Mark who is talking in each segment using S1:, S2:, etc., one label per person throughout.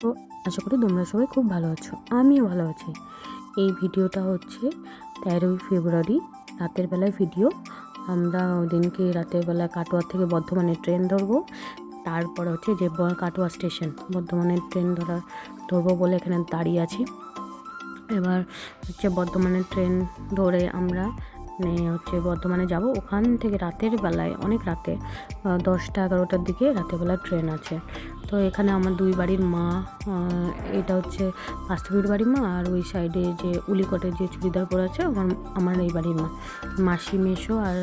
S1: তো আশা করি তোমরা সবাই খুব ভালো আছো, আমিও ভালো আছি। এই ভিডিওটা হচ্ছে 13ই ফেব্রুয়ারি রাতের বেলায় ভিডিও। আমরা ওই দিনকে রাতের বেলায় কাটোয়া থেকে বর্ধমানের ট্রেন ধরবো। তারপর হচ্ছে যে কাটোয়া স্টেশন বর্ধমানের ট্রেন ধরবো বলে এখানে দাঁড়িয়ে আছি। এবার হচ্ছে বর্ধমানের ট্রেন ধরে আমরা হচ্ছে বর্ধমানে যাব। ওখান থেকে রাতের বেলায় অনেক রাতে 10টা-11টার দিকে রাতের বেলায় ট্রেন আছে। তো এখানে আমার দুই বাড়ির মা, এটা হচ্ছে বাস্তবীর বাড়ির মা, আর ওই সাইডে যে উলিকটের যে চুড়িদার পরে আছে আমার এই বাড়ির মা, মাসি মেশো, আর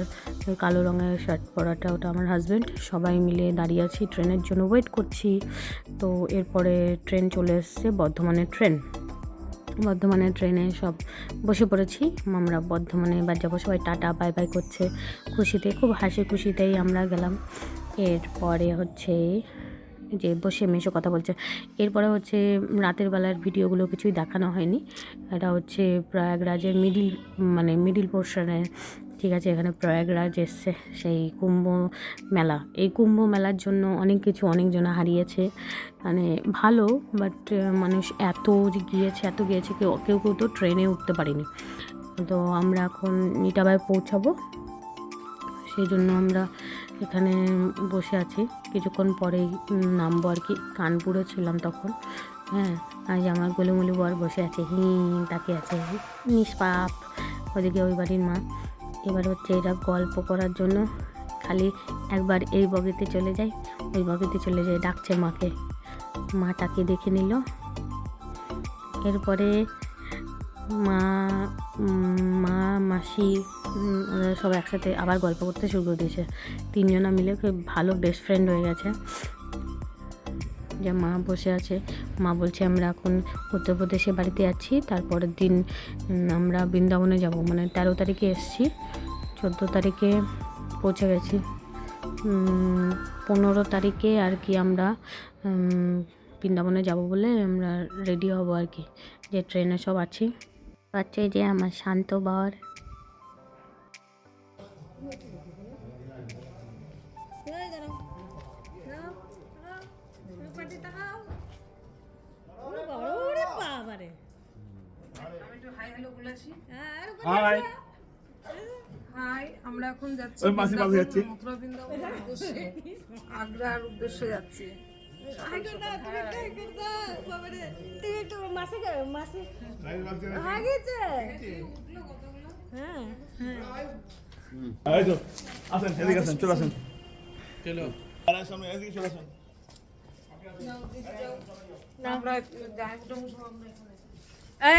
S1: কালো রঙের শার্ট পরাটা ওটা আমার হাজব্যান্ড। সবাই মিলে দাঁড়িয়ে আছি, ট্রেনের জন্য ওয়েট করছি। তো এরপরে ট্রেন চলে এসছে, বর্ধমানের ট্রেনে সব বসে পড়েছি আমরা। বর্ধমানে এবার যাবো, সবাই টাটা বাই বাই করছে খুশিতে, খুব হাসি খুশিতেই আমরা গেলাম। এরপরে হচ্ছে যে বসে মেশো কথা বলছে। এরপরে হচ্ছে রাতের বেলার ভিডিওগুলো কিছুই দেখানো হয়নি। এটা হচ্ছে প্রয়াগরাজের মিডিল পোর্শনে, ঠিক আছে। এখানে প্রয়াগরাজ এসছে সেই কুম্ভ মেলা। এই কুম্ভ মেলার জন্য অনেকজনা হারিয়েছে, মানে ভালো, বাট মানুষ এত গিয়েছে কেউ তো ট্রেনে উঠতে পারিনি। তো আমরা এখন নিটাবায় পৌঁছাবো, সেই জন্য আমরা এখানে বসে আছি। কিছুক্ষণ পরেই নামবো আর কি। কানপুরে ছিলাম তখন। হ্যাঁ, আজ আমার গোলুমুলু বর বসে আছে, তাকিয়ে আছে নিষ্পাপ। ওদিকে ওই বাড়ির মা। এবার হচ্ছে এরা গল্প করার জন্য খালি একবার এই বগিতে চলে যায়, ওই বগিতে চলে যায়, ডাকছে মাকে। মাটাকে দেখে নিল। এরপরে মা মাসি ওরা সব একসাথে আবার গল্প করতে শুরু করে দিয়েছে। তিনজনা মিলে খুব ভালো বেস্ট ফ্রেন্ড হয়ে গেছে। যে মা বসে আছে, মা বলছে আমরা এখন উত্তরপ্রদেশে বাড়িতে যাচ্ছি, তারপরের দিন আমরা বৃন্দাবনে যাব। মানে 13 তারিখে এসেছি, 14 তারিখে পৌঁছে গেছি। 15 তারিখে আর কি আমরা বৃন্দাবনে যাব বলে আমরা রেডি হব আর কি, যে ট্রেনে সব আছি। পাচ্ছে যে আমার শান্ত বর।
S2: আমরা এখন যাচ্ছি মথুরা বৃন্দাবনের উদ্দেশ্যে, আগ্রার উদ্দেশ্যে যাচ্ছি।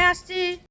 S1: আসছি।